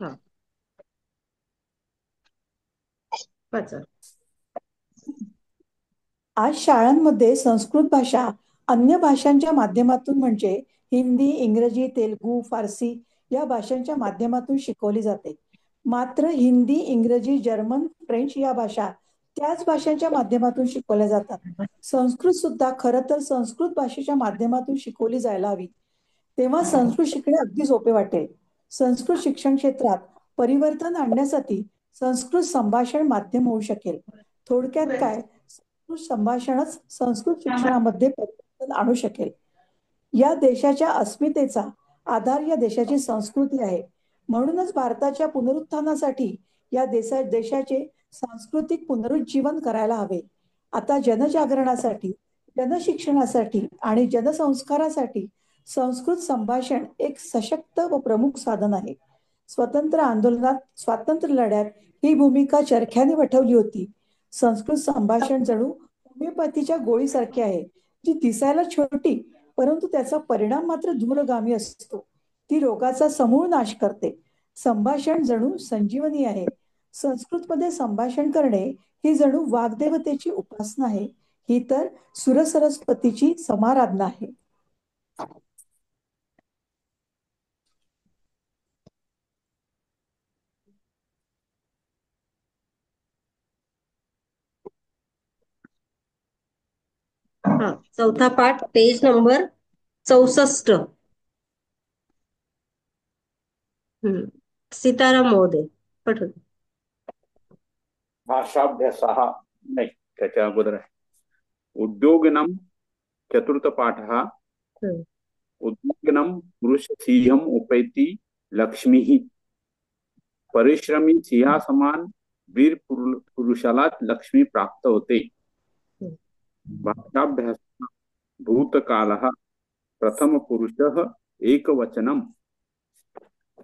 हा वाचा. आज शाळांमध्ये संस्कृत भाषा अन्य भाषांच्या माध्यमातून म्हणजे हिंदी, इंग्रजी, तेलुगू, फारसी या भाषांच्या माध्यमातून शिकवली जाते. मात्र हिंदी, इंग्रजी, जर्मन, फ्रेंच या भाषा त्याच भाषांच्या माध्यमातून शिकवल्या जातात. संस्कृत सुद्धा खरं तर संस्कृत भाषेच्या माध्यमातून शिकवली जायला हवी. तेव्हा संस्कृत शिकणे अगदी सोपे वाटेल. संस्कृत शिक्षण क्षेत्रात परिवर्तन आणण्यासाठी संस्कृत संभाषण माध्यम होऊ शकेल. थोडक्यात काय, संस्कृत संभाषणच संस्कृत शिक्षणामध्ये परिवर्तन आणू शकेल. या देशाच्या अस्मितेचा आधार या देशाची संस्कृती आहे. म्हणूनच भारताच्या पुनरुत्थानासाठी या देशाचे सांस्कृतिक पुनरुज्जीवन करायला हवे. आता जनजागरणासाठी, जनशिक्षणासाठी आणि जनसंस्कारासाठी संस्कृत संभाषण एक सशक्त व प्रमुख साधन आहे. स्वतंत्र आंदोलनात, स्वातंत्र्य लढ्यात ही भूमिका चरख्याने वठवली होती. संस्कृत संभाषण जणू होमिओपॅथीच्या गोळीसारखी आहे, जी दिसायला छोटी परंतु त्याचा परिणाम मात्र दूरगामी असतो. ती रोगाचा समूळ नाश करते. संभाषण जणू संजीवनी आहे. संस्कृतमध्ये संभाषण करणे ही जणू वाग्देवतेची उपासना आहे. ही तर सुरसरस्वतीची समाराधना आहे. हा चौथा पाठ, पेज नंबर 64. सीताराम महोदय पठवून. भाषाभ्यासः नाही, त्याच्या अगोदर आहे. उद्योगिनम चतुर्थ पाठः. उद्योगिनम पुरुष सिंहम उपैति लक्ष्मी. परिश्रमी सिंहासमान वीर पुरुषालाच लक्ष्मी प्राप्त होते. भाषाभ्यास भूतकालः प्रथम पुरुषः एकवचनम.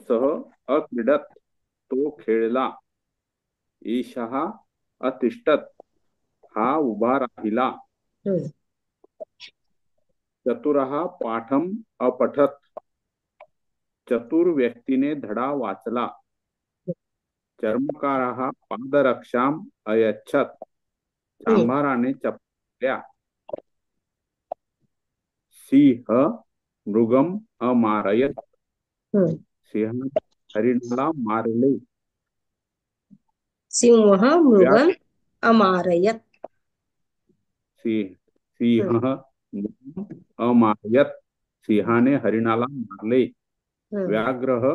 सह अक्रीडत, तो खेळला. एषः अतिष्ठत, हा उभा राहिला. चतुरः पाठम अपठत, चतुर व्यक्तीने धडा वाचला. चर्मकारः पादरक्षाम अयच्छत, चांभाराने चपल्या. सिंह मृगम अमारयत, सिंह हरिणाला मारले. सिंह मृगम अमारयत. सिंह मृगम अमारयत, सिंहाने हरिणाला मारले. व्याघ्रः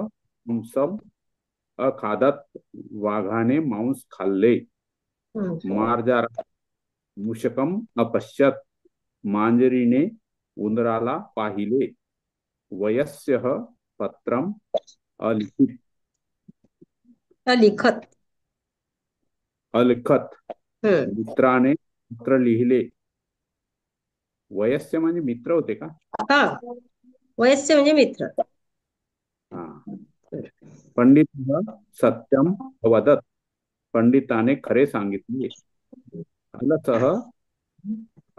मांसम अखादत, वाघाने मांस खाल्ले. मार्जारः मूषकम अपश्यत, मांजरीने उंदराला पाहिले. वयस्यः पत्रम अलिखित, अलिखत, मित्राने पत्र लिहिले. वयस्य म्हणजे मित्र होते का? हा, वयस्य म्हणजे मित्र. पंडित सत्यम अवदत, पंडिताने खरे सांगितले. अलसः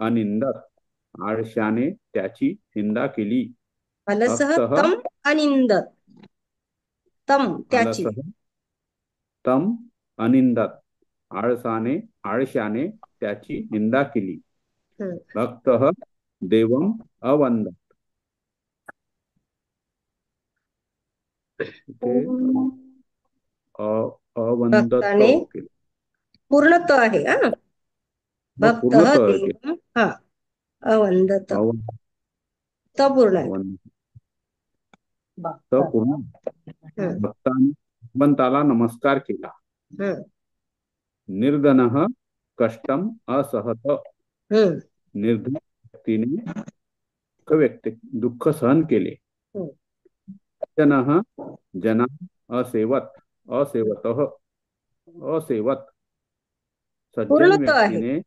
अनिंदत, आळशाने त्याची निंदा केली. अलसः तम अनिंदत, तम त्याची. तम अनिंदत, आळशाने त्याची निंदा केली. भक्तः देवम अवंदत, भक्ताने पूर्णत आहे. भक्तः देवम अवंदत, त पूर्ण आहे. भक्ताने भगवंताला नमस्कार केला. निर्धनः कष्टम असहत, निर्धन व्यक्तीने दुःख सहन केले. जनः जना असेवत, असेवतः असेवत, सज्जन व्यक्तीने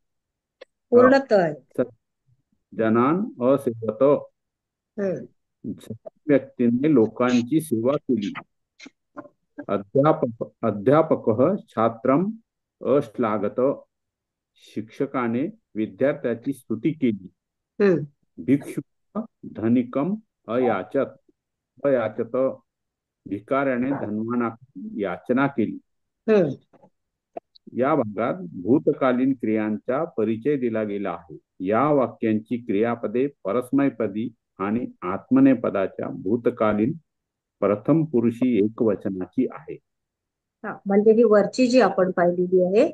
जनान असेवत, व्यक्तीने लोकांची सेवा केली. अध्यापकः छात्रम अश्लाघत, शिक्षकाने विद्यार्थ्याची स्तुती केली. भिक्षुक धनिकम अयाचत, भिकाऱ्याने धनवाना याचना केली. हम्म. या भागात भूतकालीन क्रियांचा परिचय दिला गेला आहे. या वाक्यांची क्रियापदे परस्मैपदी आणि आत्मनेपदाच्या भूतकालीन प्रथम पुरुषी एकवचनाची आहे. म्हणजे ही वरची जी आपण पाहिलेली आहे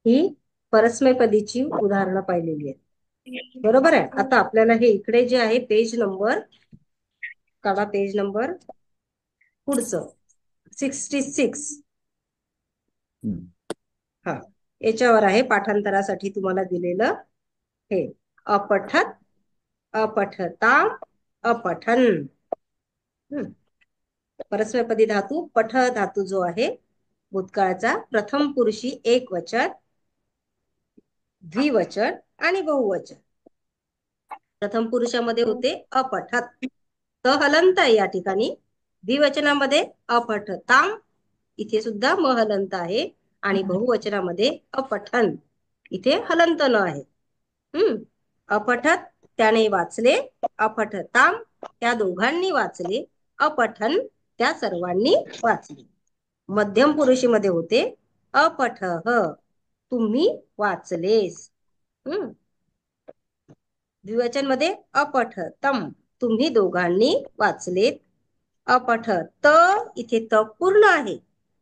ही परस्मैपदीची उदाहरणं पाहिलेली आहेत. बरोबर आहे. आता आपल्याला हे इकडे जे आहे पेज नंबर काढा, पेज नंबर पुढचं 66. हा, याच्यावर आहे पाठांतरासाठी तुम्हाला दिलेलं हे अपठत, अपठता, अपठन. परस्मैपदी धातू पठ धातू जो आहे भूतकाळचा प्रथम पुरुषी एकवचन, द्विवचन आणि बहुवचन. प्रथम पुरुषामध्ये होते अपठत, त हलंत आहे या ठिकाणी. द्विवचनामध्ये अपठताम, इथे सुद्धा म हलंत आहे. आणि बहुवचनामध्ये अपठन, इथे हलंत न आहे. अपठत त्याने वाचले, अपठताम त्या दोघांनी वाचले, अपठन त्या सर्वांनी वाचले. मध्यम पुरुषीमध्ये होते अपठः, तुम्ही वाचलेस. द्विवचन मध्ये अपठतम, तुम्ही दोघांनी वाचलेत. अपठत, इथे त पूर्ण आहे,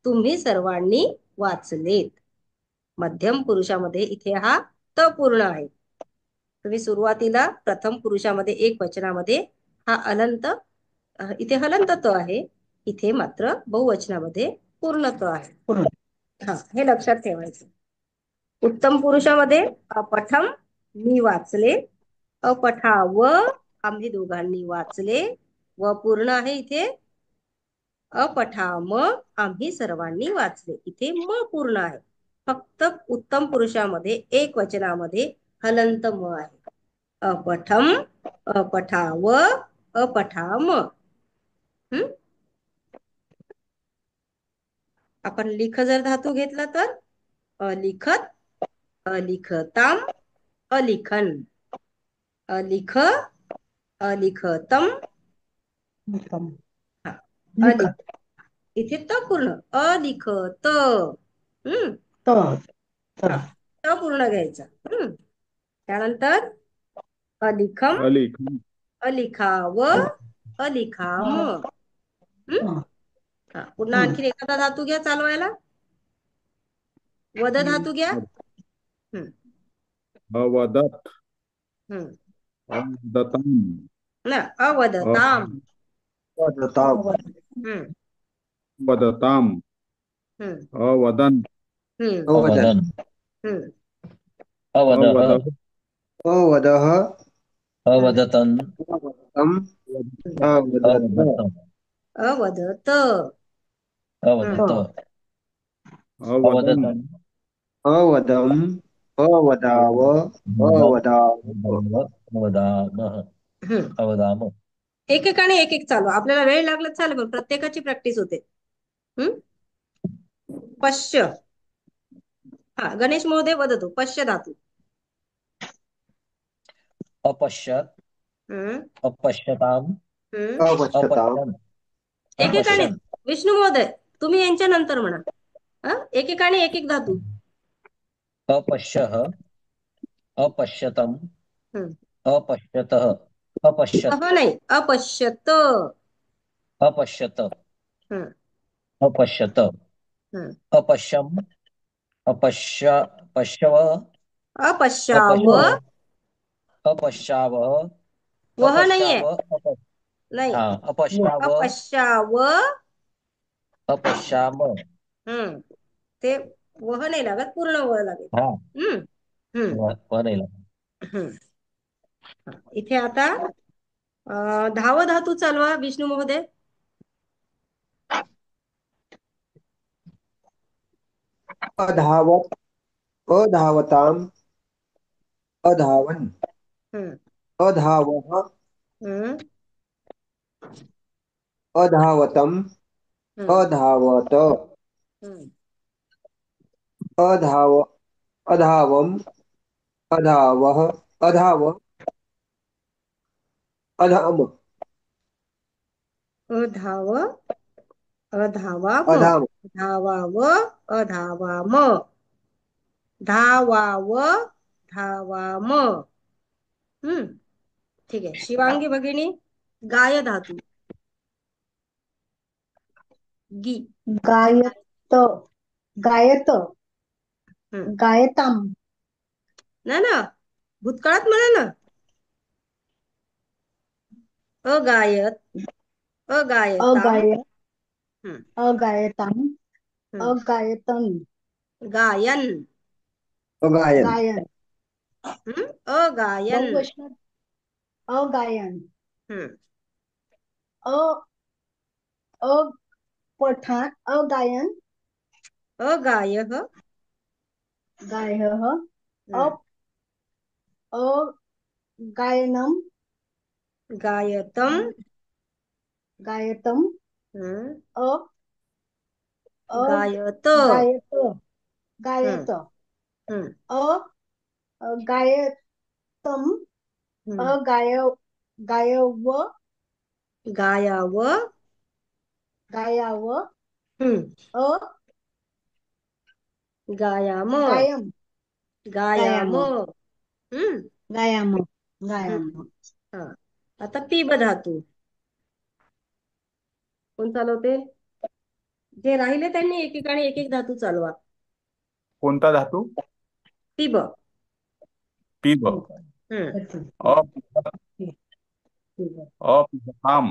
तुम्ही सर्वांनी वाचलेत. मध्यम पुरुषामध्ये इथे हा त पूर्ण आहे. तुम्ही सुरुवातीला प्रथम पुरुषामध्ये एक वचनामध्ये हा अलंत, इथे हलंत त आहे, इथे मात्र बहुवचनामध्ये पूर्ण त आहे. हा, हे लक्षात ठेवायचं. उत्तम पुरुषामध्ये अपठम, मी वाचले. अपठाव, आम्ही दोघांनी वाचले. व पूर्ण आहे इथे. अपठाम, आम्ही सर्वांनी वाचले, इथे म पूर्ण आहे. फक्त उत्तम पुरुषामध्ये एक वचनामध्ये हलंत म आहे. अपठम, अपठाव, अपठाम. आपण लिख जर धातू घेतला तर अलिखत, अलिखताम, अलिखन. अलिख, अलिखतम, अलिख, इथे त पूर्ण अलिखत. त पूर्ण घ्यायचा. त्यानंतर अलिखम, अलिखाव, अलिखाम. पुन्हा आणखी एखादा धातू घ्या चालवायला. वद धातू घ्या. अवदत, अवदतम, ना अवदताम, वदताम, अवदन, अवदन, अवदः, अवदः, अवदतन, अवदतम्, अवदत, अवदत, अवदन, अवदतन, अवदम्, अवदाव, अवदाव, अवदामः, अवदाम. एकेकाने एक एक चालू. आपल्याला वेळ लागला चालेल, पण प्रत्येकाची प्रॅक्टिस होते. पश्य, हा गणेश महोदय वदतु. पश्य धातू. अपश्यत, अपश्यताम, अपश्यताम्, अपश्यन्, एकेकाने. अपश्यन्. विष्णू महोदय तुम्ही यांच्या नंतर म्हणा. एकेकाने एक एक धातू. अपश्यः, अपश्यतम, अपश्यतः, अपश्यत्, नाही अपश्यत, अपश्यत, अपश्यत, अपश्यम, अपश्य, पश्यव, अपश्याव, अपश्यव, अपश्यावः, वह नाहीये, अपश्याव, नाही अपश्याव, अपश्याव. अपश्याम. ते वह नाही लागत, पूर्ण वह लागेल. इथे आता धाव धातू चालवा विष्णू महोदय. अधावत्, अधावताम्, अधावन्, अधावः, अधावतम्, अधावत, अधाव, अधावम्, अधावः, अधाव, अधाम, अधाव, अधावाम अधाव धावाव अधावाम धावाव धावाम. ठीक आहे. शिवांगी भगिनी, गाय धातू. गी. गायत गायत हम्म. गायताम ना ना, भूतकाळात म्हणा ना. अगायत अगायताम. अगाय हम्म. अगायताम हम्म. अगायतन गायन. अगायन गायन अगायन. बहुवचन अगायन हम्म. अ अपठान अगायन अगायह. गायः हम्म. अगायनम गायतम. गायतम हम्म. अ गायत. गायत हम्म. गायत हम्म. गायतम हम्म. गायव गायाव. गायाव हम्म. अ गायाम. गायम गायाम. गायाम हम्म. गायाम हम्म. गायाम हा. आता पिब धातू. कोण चालवते? जे राहिले त्यांनी एकेकाने एक एक धातू चालवा. कोणता धातू? पिब. पिब. हम्म. अपिबताम.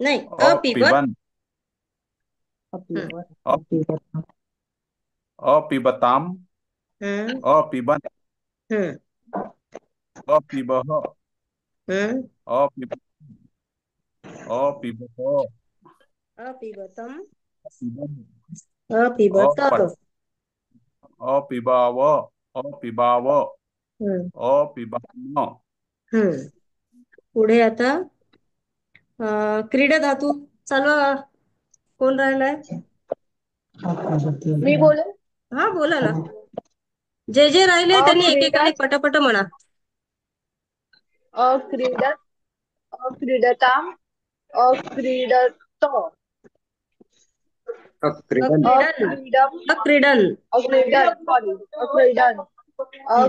नाही, अपिबत. अपिबन. अपिबताम. हम्म. अपिबन. हम्म. अपिबह. हम्म. अपिब. अपिबत. अपिबतम. अपिबन. अपिबत. अपट. अपिबाव. अपिबाव. हम्म. अपिबाम. हम्म. पुढे आता क्रीडा धातू चालवा. कोण राहिलाय? मी बोलू हा, बोला ना. जे जे राहिले त्यांनी एकेकाने अक्रीडत पटापट म्हणा. अक्रीडत अक्रीडताम अक्रीडत अक्रीडन अक्रीडन. अक्रीडम अक्रीडन. अक्रीडन सॉरी अक्रीडन हम्म.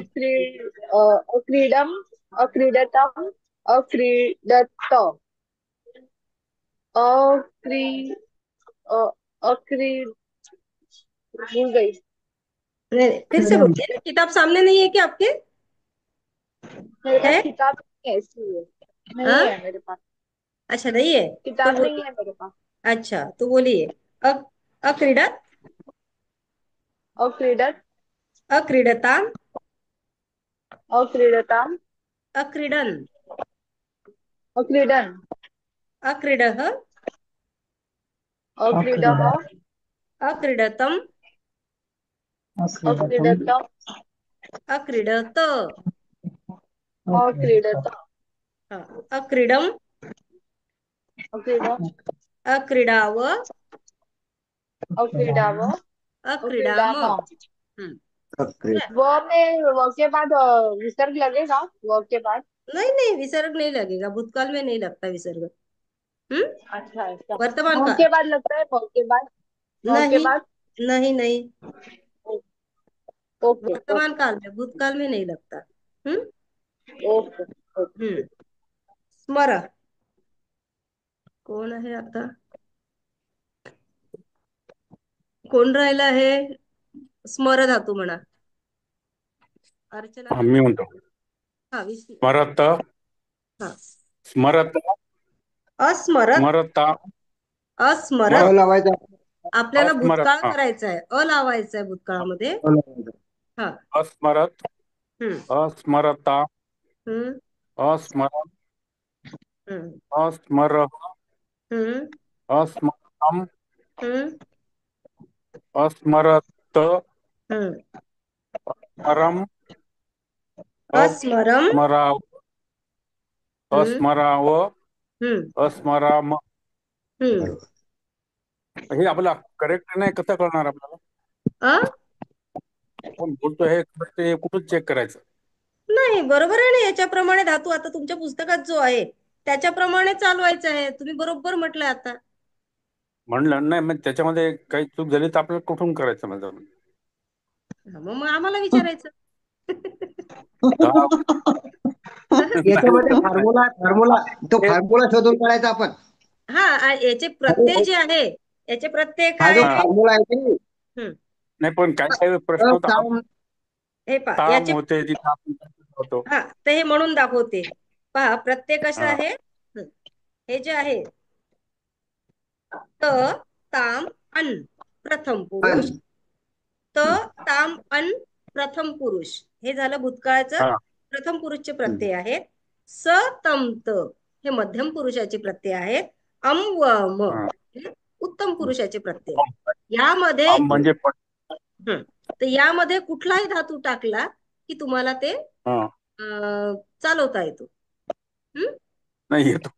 अक्रीडम अक्रीडतम अक्रीडत अक्री अक्री भूल गई नहीं, फिर से बोलिए ना। किताब सामने नहीं है क्या आपके? मेरे है? पास किताब नहीं है इसलिए नहीं हाँ? है मेरे पास अच्छा, नहीं है तो किताब नहीं बोलिए। है मेरे पास अच्छा, तो बोलिए। अक्रीडत अक्रीडत अक्रीडताम अक्रीडताम अक्रीडन अक्रीडन अक्रीडः अक्रीडः अक्रीडतम अक्रीडतम अक्रीडत. अक्रीडत हाँ, अक्रीडम अक्रीडम अक्रीडाव अक्रीडाव अक्रीडाम. अक्रीडाम ठीक है? व में व के बाद विसर्ग लगेगा व के बाद नहीं नहीं, विसर्ग नहीं लगेगा। भूतकाल में नहीं लगता विसर्ग। हम्म. अच्छा अच्छा वर्तमान व काल. के बाद लगता है व के बाद व के नहीं बाद नहीं नहीं, ओके वर्तमान ओके काल में, भूतकाल में नहीं लगता. हम्म. ओके ओके हम्म. स्मर. कोण आहे आता? कोण राहिला आहे? स्मर धातू म्हणा. अर्चना. मी म्हणतो हा, स्मरत हा. स्मरत अस्मरत स्मरता अस्मरत. अ लावायचा आपल्याला अस्मरत भूतकाळ करायचा आहे. लावायचा आहे भूतकाळामध्ये. अ लावायचा हा. अस्मरत हम्म. अस्मरता हम्म. अस्मरत हम्म. अस्मर हम्म. अस्मरतम हम्म. अस्मरत हम्म. स्मरम अस्मरम. अस्मराव हम्म. अस्मराव हम्म. अस्मराम. हम्म. बरोबर हे आपला करेक्ट नाही, कसं कळणार आपल्याला? अ आपण बोलतो हे correct आहे, कुठून चेक करायचं? नाही, बरोबर आहे ना. याच्याप्रमाणे धातू आता तुमच्या पुस्तकात जो आहे त्याच्याप्रमाणे चालवायचं आहे. तुम्ही बरोबर म्हटलं आता. म्हणलं नाही, मग त्याच्यामध्ये काही चूक झाली तर आपल्याला कुठून करायचं म्हणजे मग आम्हाला विचारायचं. याच्यामध्ये नाही, तो ते- फॉर्म्युला शोधून काढायचा आपण. याचे प्रत्यय जे आहे, याचे प्रत्यय हा काय जो आहे? फॉर्म्युला आहे की नाही, हम्म. नाही, पण काही काही प्रश्न तर होता ताम हे पहा ताम याचे, होते तिथं आपण होतो. तर हे म्हणून दाखवते. पहा प्रत्यय कसं हा. आहे. हे जे आहे त, ताम, अन, प्रथम पुरुष. त, ताम, अन, प्रथम पुरुष. हे झालं भूतकाळाचं हा. प्रथम पुरुषचे प्रत्यय आहेत. स, तम, त हे मध्यम पुरुषाचे प्रत्यय आहेत. अम व म हा. हे उत्तम पुरुषाचे प्रत्यय. यामध्ये म्हणजे तर यामध्ये कुठलाही धातू टाकला की तुम्हाला ते हा. चालवता येतो. नाही येतो.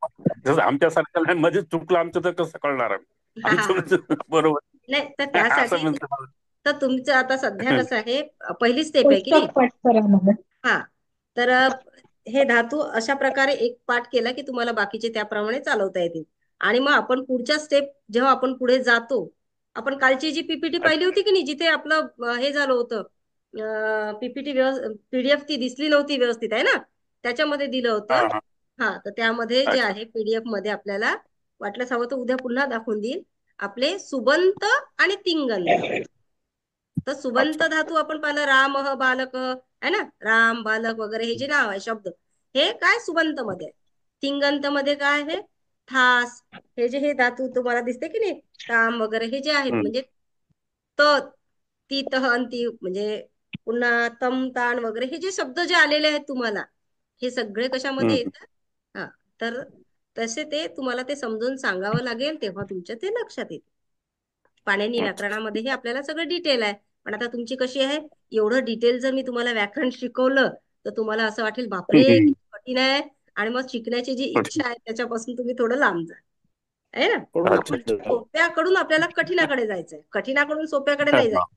जसं आमच्यासारख्या मध्ये चुकलं आमचं तर कसं कळणार आहे? आमचं बरोबर नाही तर असं त्यासाठी म्हणतो मला. तर तुमचं आता सध्या कसं आहे, पहिली स्टेप आहे की पुस्तक नाही. पाठ करा मला. हा तर हे धातू अशा प्रकारे एक पाठ केला की तुम्हाला बाकीचे त्याप्रमाणे चालवता येतील. आणि मग आपण पुढच्या स्टेप जेव्हा आपण पुढे जातो, आपण कालची जी पीपीटी पाहिली होती की नाही, जिथे आपलं हे झालं होतं, पीपीटी पीडीएफ ती दिसली नव्हती व्यवस्थित आहे ना, त्याच्यामध्ये दिलं हा, होतं. हा. तर त्यामध्ये जे अच्छा. आहे पीडीएफ मध्ये आपल्याला वाटल्यास हवं तर उद्या पुन्हा दाखवून देईल आपले सुबंत आणि तिंगंत. तर सुबंत अच्छा. धातू आपण पाहिलं, राम बालक आहे ना, राम बालक वगैरे हे जे नाव आहे शब्द, हे काय सुबंत मध्ये आहे. तिंगंत मध्ये काय आहे, थास. हे जे हे धातू तुम्हाला दिसते की नाही, ताम वगैरे हे जे आहेत, म्हणजे त, ती, तह, अंती, म्हणजे पुन्हा तम, ताण वगैरे हे जे शब्द जे आलेले आहेत तुम्हाला, हे सगळे कशामध्ये येतात. हा तर तसे ते तुम्हाला ते समजून सांगावं लागेल, तेव्हा तुमच्या ते लक्षात येते. पाणिनी व्याकरणामध्ये हे आपल्याला सगळं डिटेल आहे. पण आता तुमची कशी आहे, एवढं डिटेल जर मी तुम्हाला व्याकरण शिकवलं तर तुम्हाला असं वाटेल बापरे किती कठीण आहे, आणि मग शिकण्याची जी इच्छा आहे त्याच्यापासून तुम्ही थोडं लांब जा, आहे ना. पण सोप्याकडून आपल्याला कठीणाकडे जायचंय, कठीणाकडून सोप्याकडे नाही जायचं.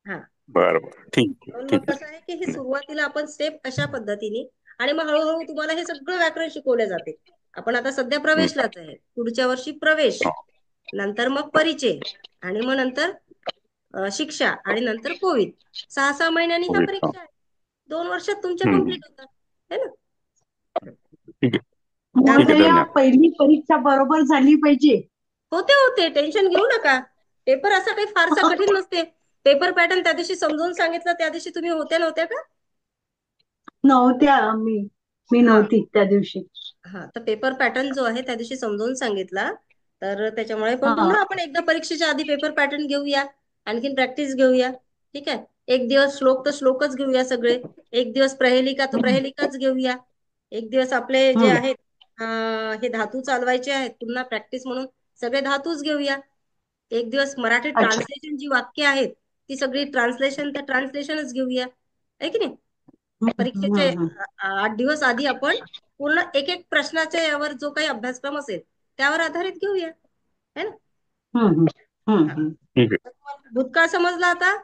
हा बरं ठीक पण मग ठीक कसं आहे की हे सुरुवातीला आपण स्टेप अशा पद्धतीने, आणि मग हळूहळू तुम्हाला हे सगळं व्याकरण शिकवले जाते. आपण आता सध्या प्रवेशलाच आहे, पुढच्या वर्षी प्रवेश, नंतर मग परिचय, आणि मग नंतर शिक्षा, आणि नंतर कोविद. 6-6 महिन्यांनी ह्या परीक्षा आहे. 2 वर्षात तुमच्या कम्प्लीट होतात, है ना. ठीक आहे. मोदया पहिली परीक्षा बरोबर झाली पाहिजे. होते टेन्शन घेऊ नका. पेपर असा काही फारसा कठीण नसते. पेपर पॅटर्न त्या दिवशी समजून सांगितलं, त्या दिवशी तुम्ही होत्या नव्हत्या का? नव्हत्या, मी नव्हती त्या दिवशी. तर पेपर पॅटर्न जो आहे त्या दिवशी समजून सांगितला, तर त्याच्यामुळे पण पुन्हा आपण एकदा परीक्षेच्या आधी पेपर पॅटर्न घेऊया, आणखीन प्रॅक्टिस घेऊया. ठीक आहे. एक दिवस श्लोक तर श्लोकच घेऊया सगळे, एक दिवस प्रहेलिका तर प्रहेलिकाच घेऊया, एक दिवस आपले जे आहेत हे धातू चालवायचे आहेत पुन्हा प्रॅक्टिस म्हणून सगळे धातूच घेऊया. एक दिवस मराठी ट्रान्सलेशन जी वाक्य आहेत ती सगळी ट्रान्सलेशनच घेऊया, आहे की नाही. परीक्षेचे 8 दिवस आधी आपण पूर्ण एक एक प्रश्नाच्या यावर जो काही अभ्यासक्रम असेल त्यावर आधारित घेऊया, है ना. भूतकाळ समजला आता.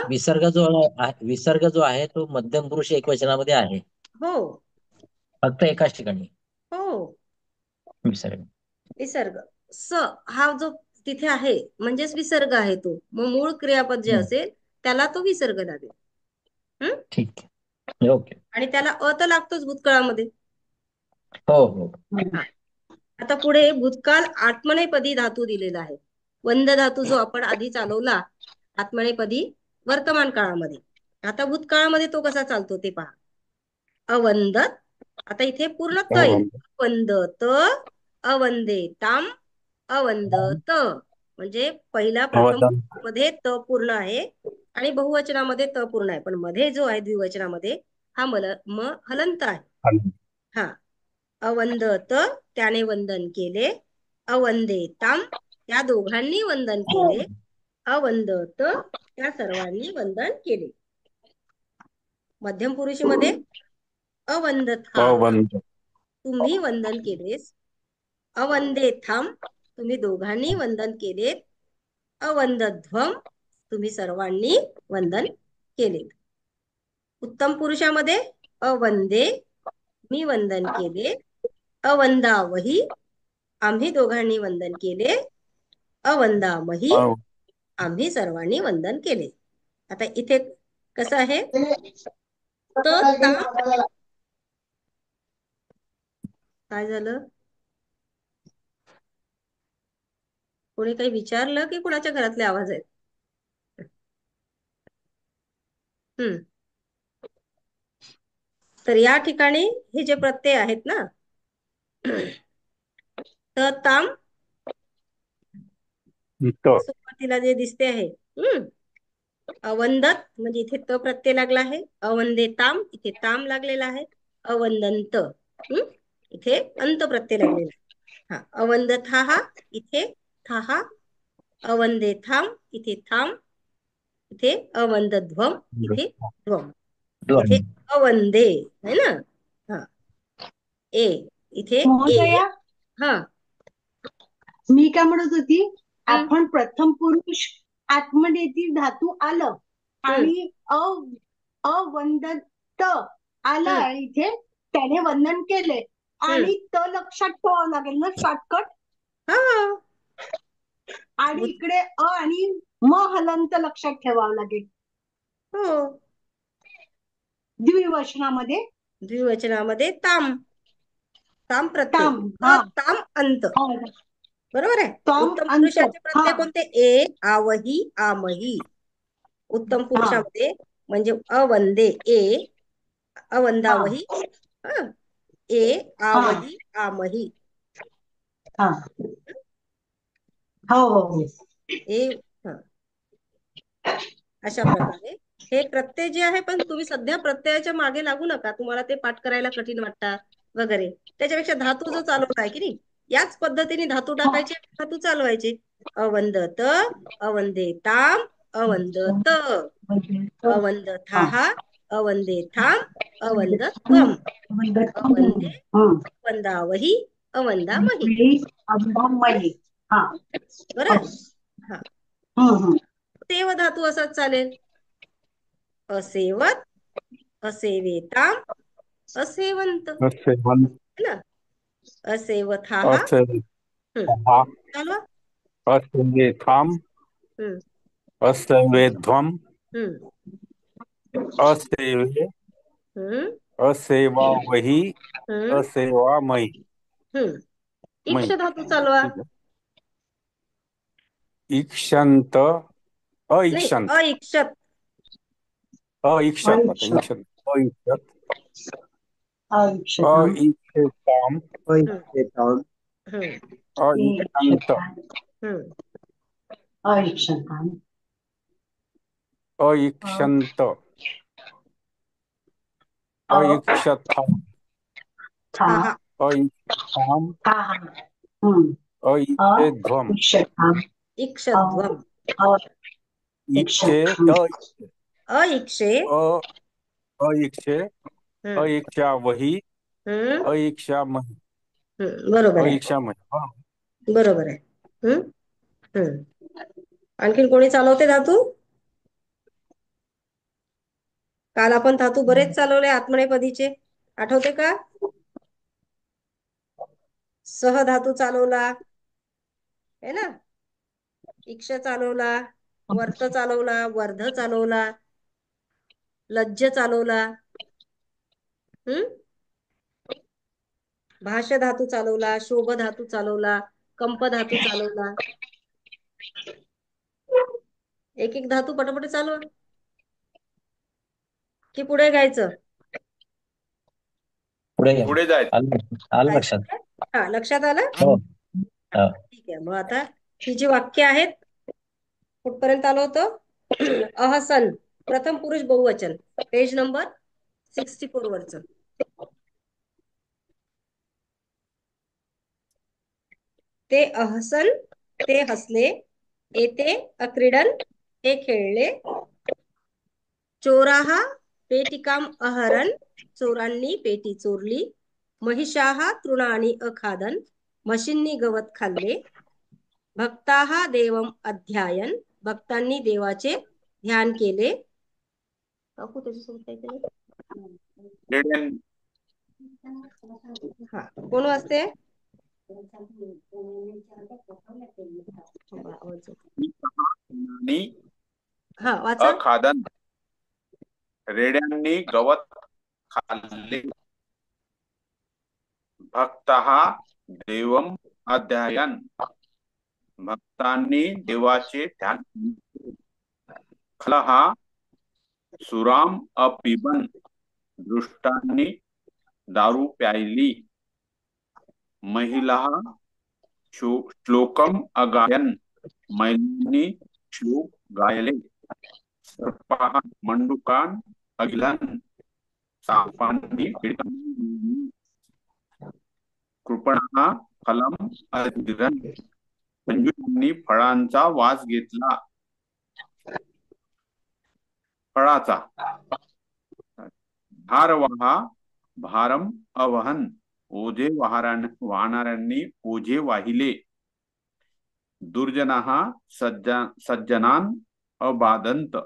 विसर्ग जो आहे तो मध्यम पुरुष एकवचनामध्ये आहे. हो, फक्त एकाच ठिकाणी हो. विसर्ग. स हा जो तिथे आहे म्हणजेच विसर्ग आहे तो, मग मूळ क्रियापद जे असेल त्याला तो विसर्ग लागेल. ठीक आहे, ओके. आणि त्याला अ तर लागतोच भूतकाळामध्ये. हो. आता पुढे भूतकाळ आत्मनेपदी धातू दिलेला आहे. वंद धातू जो आपण आधी चालवला आत्मनेपदी वर्तमान काळामध्ये, आता भूतकाळामध्ये तो कसा चालतो ते पहा. अवंदत, आता इथे पूर्ण त येईल. अवंदत, अवंदेताम, अवंदत, म्हणजे पहिला प्रथम मध्ये त पूर्ण आहे आणि बहुवचनामध्ये त पूर्ण आहे, पण मध्ये जो आहे द्विवचनामध्ये हा म हलंत आहे. अवंदत त्याने वंदन केले, अवंदेताम त्या दोघांनी वंदन केले, अवंदत त्या सर्वांनी वंदन केले. मध्यम पुरुषीमध्ये अवंदथा तुम्ही वंदन केलेस, अवंदेथाम तुम्ही दोघांनी वंदन केले, अवंदध्वम तुम्ही सर्वांनी वंदन केले. उत्तम पुरुषामध्ये अवंदे मी वंदन केले, अवंदावही आम्ही दोघांनी वंदन केले. अवंदामही, अ, आम्ही सर्वांनी वंदन केले. आता इथे कसं आहे? त ताम काय झालं? कोणी काही विचारलं की कुणाच्या घरातले आवाज आहेत? हम्म तर या ठिकाणी हे जे प्रत्यय आहेत ना, त ताम त सुरुवातीला जे दिसते आहे, अवंदत म्हणजे इथे त प्रत्यय लागला आहे. अवंदे ताम इथे ताम लागलेला आहे. अवंदंत इथे अंत प्रत्यय लागलेला आहे. अवंदत हा इथे था. अवंदे थाम इथे थाम. इथे अवंदध्वम इथे ध्वम. इथे अवंदे है ना. हा ए इथे ए. महोदया, हा मी काय म्हणत होती, आपण प्रथम पुरुष आत्मनेती धातू आलं आणि अवंदत आलं आणि इथे त्याने वंदन केले आणि त लक्षात ठेवावं लागेल ना शॉर्टकट. हा आणि इकडे अ आणि म हलंत लक्षात ठेवावं लागेल हो. द्विवचनामध्ये. द्विवचनामध्ये ताम ताम प्रत्यय. ताम, हा. ताम अंत. बरोबर आहे. ताम उत्तम अंत, पुरुषाचे प्रत्यय हा. कोणते? ए, आवही, आमही. उत्तम पुरुषामध्ये म्हणजे अवंदे ए, अवंदावही, ए, आवही, आमही. हो. ए अशा प्रकारे हे प्रत्यय जे आहे, पण तुम्ही सध्या प्रत्ययाच्या मागे लागू नका. तुम्हाला ते पाठ करायला कठीण वाटतात वगैरे. त्याच्यापेक्षा धातू जो चालवलाय की नाही, याच पद्धतीने धातू टाकायचे, धातू चालवायचे. अवंदत, अवंदेताम, अवंदत, अवंदथाहा, अवंदेथाम, अवंदत्वम, अवंदे, अवंदावही, अवंदामही. बरं. हा सेव धातू असाच चालेल. असेवत, असेवेताम, असेवंत है ना. असेवथाहा चालवा. असेवेथाम, असेवेध्वम, असेवे, असेवावही, असेवामयी. इक्ष धातू चालवा. इक्षंत, नाही, अइक्षंत, अइक्षत. अइक्षत, अइक्षताम, अइक्षंत, अइक्षंत, अइक्षथाम, अइक्षाम, अइक्षेध्वम, इक्षध्वम, इक्षे, अइक्षे, अइक्षे, अइक्षावही, अइक्षामही. बरोबर आहे. अइक्षामही बरोबर आहे. आणखीन कोणी चालवते धातू? काल आपण धातू बरेच चालवले आत्मनेपदीचे, आठवते का? सह धातू चालवला है ना. इक्ष चालवला, वर्त चालवला, वर्ध चालवला, लज्ज चालवला, भाष्य धातू चालवला, शोभ धातू चालवला, कंप धातू चालवला. एक एक धातू पटापट चालवा की पुढे घ्यायचं? पुढे जायचं. आलं लक्षात. हा, लक्षात आलं. ठीक आहे. मग आता ही जी वाक्य आहेत, कुठपर्यंत आलो होतो? अहसन, प्रथम पुरुष बहुवचन, पेज नंबर 64 वरच. ते अहसन, ते हसले. येते अक्रीडन, हे खेळले. चोराहा पेटिकाम अहरन, चोरांनी पेटी चोरली. महिषाहा तृणानी अखादन, म्हशींनी गवत खाल्ले. भक्ताहा देवम अध्यायन, भक्तांनी देवाचे ध्यान केले. काकू त्याच्यासोबत काय केलं? कोण वाचते? आणि हा वाचा. अखादन रेड्यांनी गवत खाल्ले. भक्तः देवम अध्ययन भक्तांनी देवाचे ध्यान. खलहा सुराम अपिबन दृष्टांनी दारू प्यायली. महिला श्लोकम अगायन महिलांनी श्लोक गायले. सर्पः मंडुकान अगिलन सापांनी पीडितांनी. कृपणः फलम अधिरन मंजुषांनी फळांचा वास घेतला. फळाचा. भारवाहा भारम अवहन ओझे वाहणाऱ्यांनी ओझे वाहिले. दुर्जनाः सज्जनान अबाधंत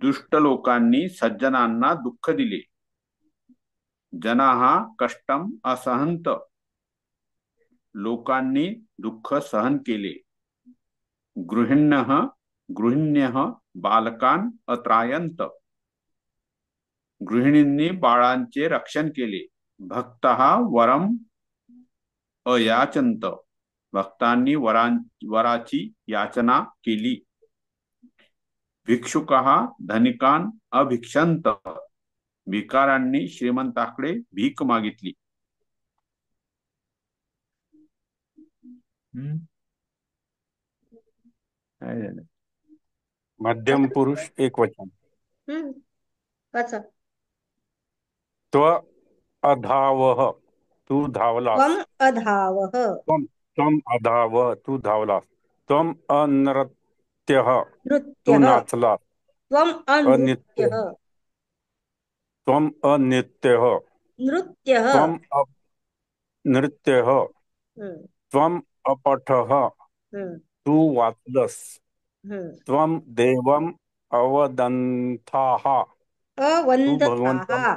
दुष्ट लोकांनी सज्जनांना दुःख दिले. जनाः कष्टम असहंत लोकांनी दुःख सहन केले. गृहिण्यः बालकान अत्रायंत गृहिणींनी बाळांचे रक्षण केले. भक्तः वरम अयाचंत भक्तांनी वराची याचना केली. भिक्षुकः धनिकान अभिक्षंत भिकाऱ्यांनी श्रीमंताकडे भीक मागितली. मध्यम पुरुष एकवचन. वाचा. त्व अधावः तू धावलास. त्वम अधावः त्वम अधावः तू धावलास. त्वम अनृत्यः तू नृत्यः नाचलास. त्वम अनृत्यः त्वम अनित्यः नृत्यः त्वम नृत्यः त्वम अपठः तू वाचलस. त्वम देवम अवदंथाः तू अवंदथाः भगवंताला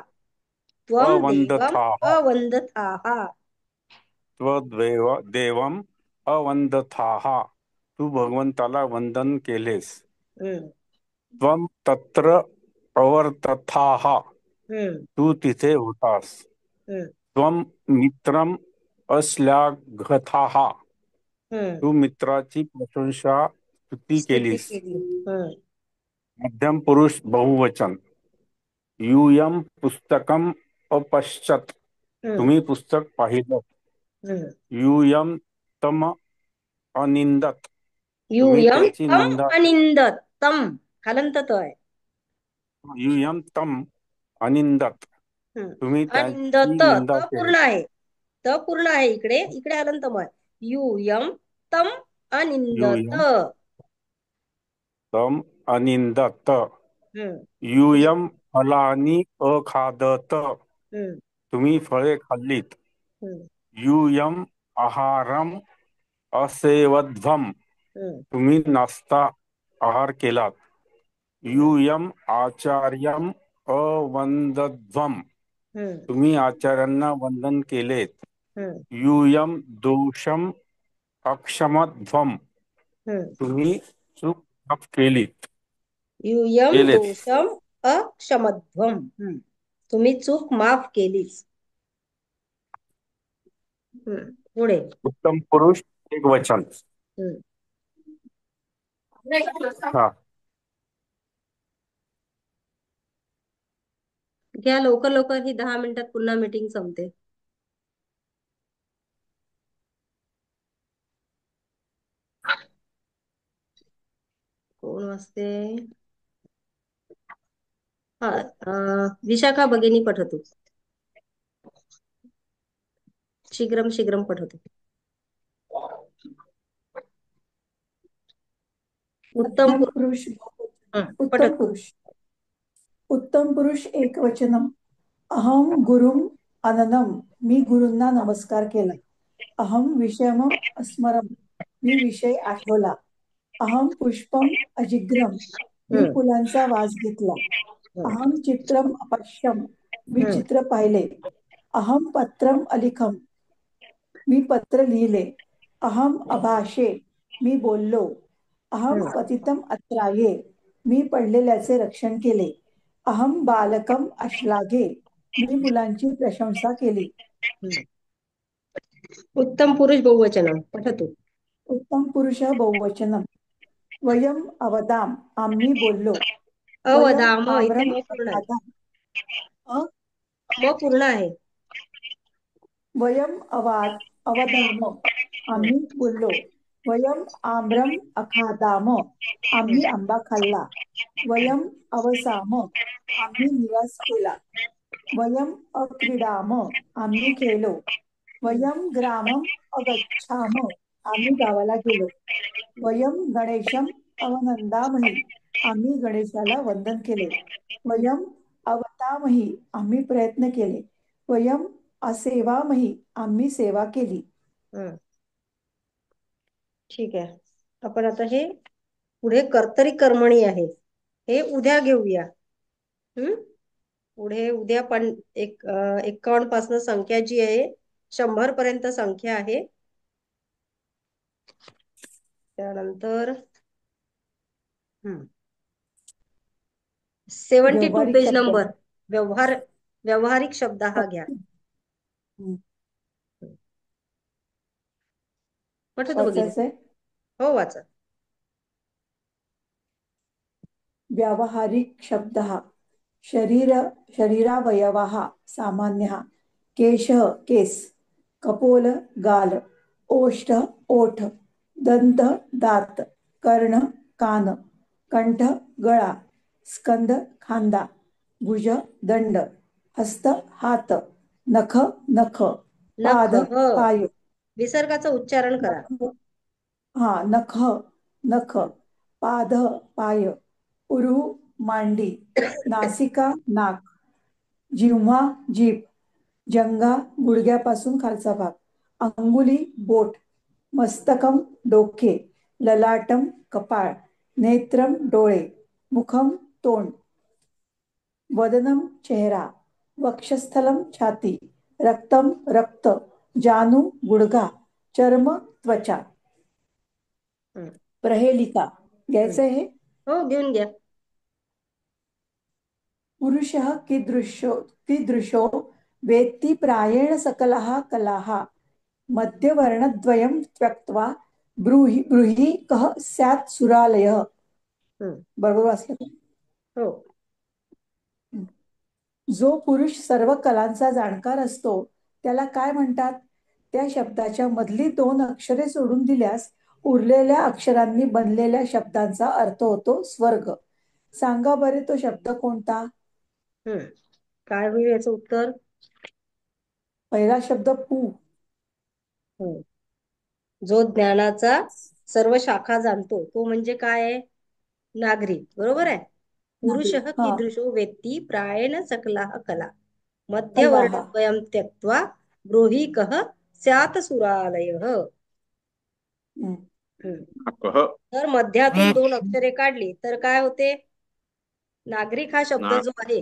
त्वम देवम अवंदथाः अवंदथाः देवम अवंदथाः तू भगवंताला वंदन केलेस. त्वम तत्र अवर्तथाः तू तिथे होतास. त्वम मित्रम अश्लाघथाः तू मित्राची प्रशंसा स्तुती केलीस. मध्यम पुरुष बहुवचन. यूयम पुस्तकम अपश्यत तुम्ही पुस्तक पाहिलं. यूयम तम अनिंदत तुम्ही यूयम त्याची तम निंदा. अनिंदत तम हलंत आहे. यूयम तम अनिंदत तुम्ही त्याची अनिंदत निंदा त केली. पूर्ण आहे. त पूर्ण आहे. इकडे हलंतम आहे. यूयम तम अनिंदत. यूयम तम अनिंदत. यूयम फलानी अखादत तुम्ही फळे खाल्लीत. यूयम आहारम असेवध्वम तुम्ही नाश्ता आहार केलात. यूयम आचार्यम अवंदध्वम तुम्ही आचार्यांना वंदन केलेत. यूयम दोषम अक्षमध्वम तुम्ही चूक माफ केलीत. यूयम केलेत. दोषम अक्षमध्वम तुम्ही चूक माफ केलीच. पुढे. उत्तम पुरुष एक वचन. हा घ्या लवकर लवकर. ही 10 मिनिटात पुन्हा मीटिंग संपते. कोण वाजते? हा विशाखा भगिनी पठतु. शीघ्रम शीघ्रम पठतु. उत्तम पुरुष उत्तम पठतु. पुरुष. उत्तम पुरुष एकवचनम. अहम गुरुम अननम मी गुरूंना नमस्कार केला. अहम विषयम अस्मरम मी विषय आठवला. अहम पुष्पम अजिग्रम मी फुलांचा वास घेतला. अहम चित्रम अपश्यम मी चित्र पाहिले. अहम पत्रम अलिखम मी पत्र लिहिले. अहम अभाषे, मी बोललो. अहम पतितम अत्राये, मी पडलेल्याचे रक्षण केले. अहम बालकम अश्लाघे, मी मुलांची प्रशंसा केली. उत्तम पुरुष बहुवचनम पठतु. उत्तम पुरुष बहुवचनम. वयम अवदाम, आम्ही बोललो. वयम अवदाम इथे आम्रम म पूर्ण आहे. अखादाम. अ? म पूर्ण आहे. वयम अवधाम, आम्ही बोललो. वयम आम्रम अखादाम, आम्ही आंबा खाल्ला. वयम अवसाम, आम्ही निवास केला. वयम अक्रीडाम, आम्ही खेळलो. वयम ग्रामम अगच्छाम, आम्ही गावाला गेलो. वयम गणेशम अवनंदामही, आम्ही गणेशाला वंदन केले. वयम अवतामही, आम्ही प्रयत्न केले. वयम असेवामही, आम्ही सेवा केली. ठीक आहे. आपण आता हे पुढे कर्तरी कर्मणी आहे हे उद्या घेऊया. पुढे उद्या पण 51 पासून संख्या जी आहे 100 पर्यंत संख्या आहे. त्यानंतर 72 व्यावहारिक पेज शब्द. नंबर व्यावहारिक शब्द हा घ्या. पठतु भगिनी. वाचायचंय? हो वाचा. व्यावहारिक शब्दः शरीरावयवः सामान्यः केशः केस, कपोल गाल, ओष्ठ ओठ, दंत दात, कर्ण कान, कंठ गळा, स्कंद खांदा, भुज दंड, हस्त हात, नख नख, पाद पाय. विसर्गाचं उच्चारण करा. नख नख, पाद पाय, उरू मांडी, नासिका नाक, जिव्हा जीभ, जंगा गुडघ्यापासून खालचा भाग, अंगुली बोट, मस्तकम डोके, ललाटम कपाळ, नेत्रम डोळे, मुखम तोंड, वदनम चेहरा, वक्षस्थलम छाती, रक्तम रक्त, जानू गुडघा, चर्म त्वचा. प्रहेलिका घ्यायचं हे. हो घेऊन घ्या. पुरुषः कीदृशो वेत्ति प्रायेण सकलः कलाः मध्यवर्णद्वयं त्यक्त्वा ब्रूहि कः स्यात् सुरालयः. बरोबर वाचलं का? हो. जो पुरुष सर्व कलांचा जाणकार असतो त्याला काय म्हणतात? त्या शब्दाच्या मधली 2 अक्षरे सोडून दिल्यास उरलेल्या अक्षरांनी बनलेल्या शब्दांचा अर्थ होतो स्वर्ग. सांगा बरे तो शब्द कोणता? काय होईल याचं उत्तर? पहिला शब्द पू. जो ज्ञानाचा सर्व शाखा जाणतो तो म्हणजे काय आहे? नागरिक. बरोबर आहे. पुरुषः कीदृशो वेत्ति प्रायेण सकलाः कला मध्यवर्णद्वयं त्यक्त्वा ब्रूहि कः स्यात् सुरालयः. तर मध्यातून 2 अक्षरे काढली तर काय होते? नागरिक हा शब्द जो आहे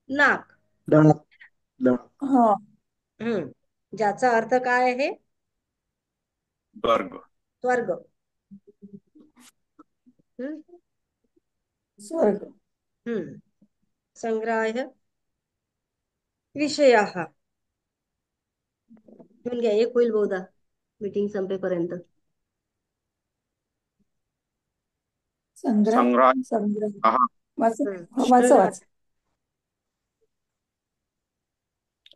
नाक, ज्याचा अर्थ काय आहे? स्वर्ग. स्वर्ग. संग्रह विषयाः घेऊन घ्या. 1 होईल बहुधा मीटिंग संपेपर्यंत. संग्रह वाच.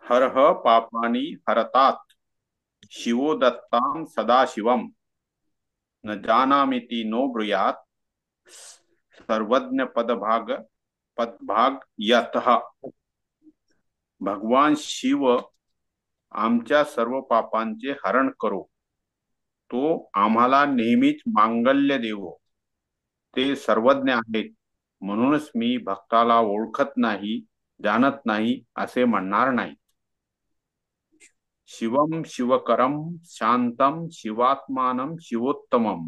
हरः पापानि हरतात् शिवो दत्तां सदाशिवम् न जानामिति नो ब्रूयात् सर्वज्ञ पदभाग यतः. भगवान शिव आमच्या सर्व पापांचे हरण करो. तो आम्हाला नेहमीच मांगल्य देवो. ते सर्वज्ञ आहेत म्हणूनच मी भक्ताला ओळखत नाही, जाणत नाही असे म्हणणार नाही. शिवम शिवकरम शांतम शिवात्मानं शिवोत्तमम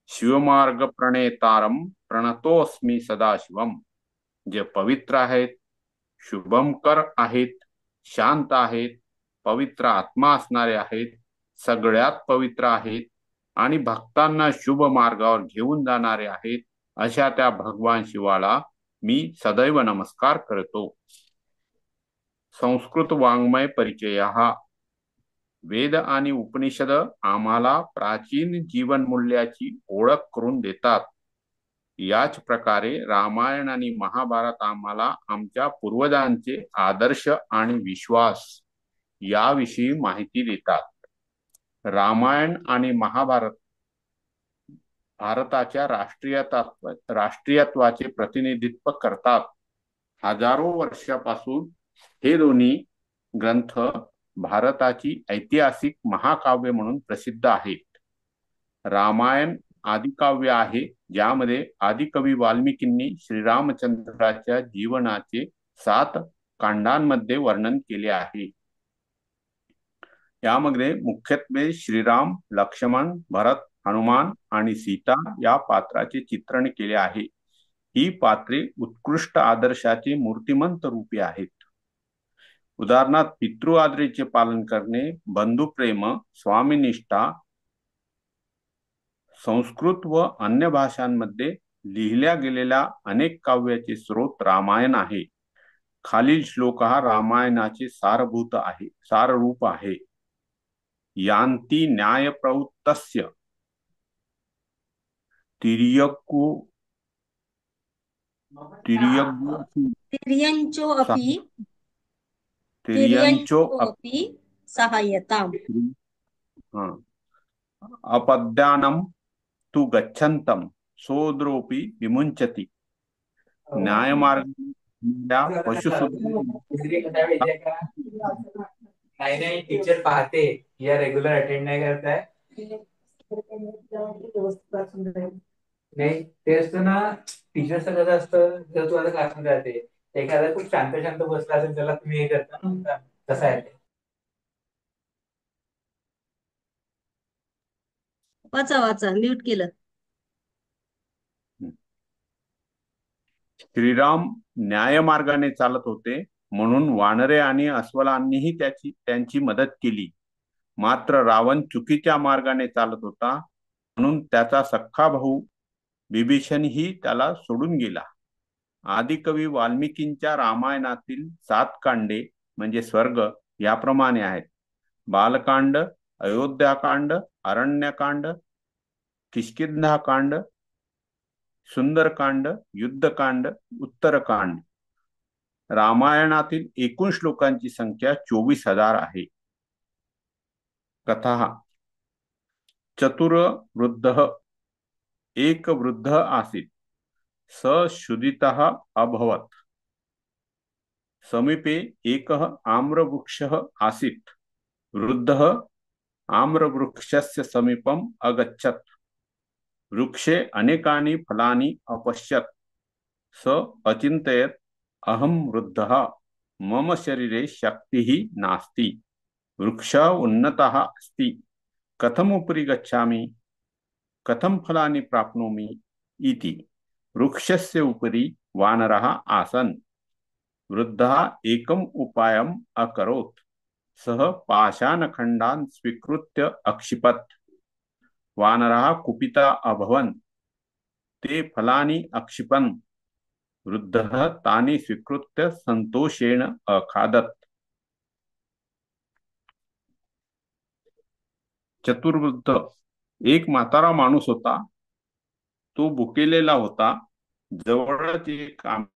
शिवमार्ग प्रणेतारम प्रणतोस्मी सदाशिवम. जे पवित्र आहेत, शुभमकर आहेत, शांत आहेत, पवित्र आत्मा असणारे आहेत, सगळ्यात पवित्र आहेत आणि भक्तांना शुभ मार्गावर घेऊन जाणारे आहेत, अशा त्या भगवान शिवाला मी सदैव नमस्कार करतो. संस्कृत वाङ्मय परिचय. वेद आणि उपनिषद आम्हाला प्राचीन जीवन मूल्याची ओळख करून देतात. याच प्रकारे रामायण आणि महाभारत आम्हाला आमच्या पूर्वजांचे आदर्श आणि विश्वास याविषयी माहिती देतात. रामायण आणि महाभारत भारताच्या राष्ट्रीयत्वाचे प्रतिनिधित्व करतात. हजारो वर्षापासून हे दोन्ही ग्रंथ भारताची ऐतिहासिक महाकाव्य म्हणून प्रसिद्ध आहेत. रामायण आदिकाव्य आहे, ज्यामध्ये आदिकवी वाल्मिकींनी श्रीरामचंद्राच्या जीवनाचे 7 कांडांमध्ये वर्णन केले आहे. यामध्ये मुख्यत्वे श्रीराम, लक्ष्मण, भरत, हनुमान आणि सीता या पात्राचे चित्रण केले आहे. ही पात्रे उत्कृष्ट आदर्शाचे मूर्तिमंत रूपे आहेत. उदाहरणार्थ पितृ आज्ञेचे पालन करणे, बंधुप्रेम, स्वामीनिष्ठा. संस्कृत व अन्य भाषांमध्ये लिहिल्या गेलेल्या अनेक काव्याचे स्रोत रामायण आहे. खालील श्लोक हा रामायणाचे साररूप आहे. यान्ति न्याय प्रवृत्तस्य तिर्यञ्चोऽपि सहायताम् अपद्यानं तु गच्छन्तं सोदरोपि विमुञ्चति. न्यायमार्गाने नाही टीचर पाहते या रेग्युलर अटेंड नाही करताय. नाही ते असतं ना, टीचरचं कसं असतं, जर तू आता क्लासमध्ये राहते, एखादा खूप शांत शांत बसला असेल त्याला तुम्ही हे करता ना, तसं आहे ते. वाचा म्यूट केलं. श्रीराम न्यायमार्गाने चालत होते, म्हणून वानरे आणि अस्वलांनीही त्यांची मदत केली. मात्र रावण चुकीच्या मार्गाने चालत होता, म्हणून त्याचा सख्खा भाऊ विभीषणही त्याला सोडून गेला. आदिकवी वाल्मिकींच्या रामायणातील 7 कांडे म्हणजे स्वर्ग याप्रमाणे आहेत: बालकांड, अयोध्याकांड, अरण्यकांड, किष्किंधाकांड, सुंदरकांड, युद्धकांड, उत्तरकांड. रामायणातील एकूण श्लोकांची संख्या 24,000 आहे. कथा. चतुर्वृद्धः. एक वृद्ध आसीत्. स क्षुधितः अभवत्. समीपे एकः आम्रवृक्षः आसीत्. वृद्धः आम्रवृक्षस्य समीपम् अगच्छत्. वृक्षे अनेकानि फलानि अपश्यत्. स अचिन्तयत्, अहं वृद्धः, मम शरीरे शक्तिः नास्ति. वृक्षः उन्नतः अस्ति, कथम् उपरि गच्छामि, कथं फलानि प्राप्नोमि इति. वृक्षस्य उपरि वानरः आसन्. वृद्धः एकम् उपायम् अकरोत्. सः पाषाणखण्डान् स्वीकृत्य अक्षिपत्. वानरः कुपिता अभवन्. ते फलानि अक्षिपन्. वृद्धः तानि स्वीकृत्य संतोषेण अखादत्. चतुर्वृद्ध. एक म्हातारा माणूस होता. तो भुकेलेला होता. जवळच एक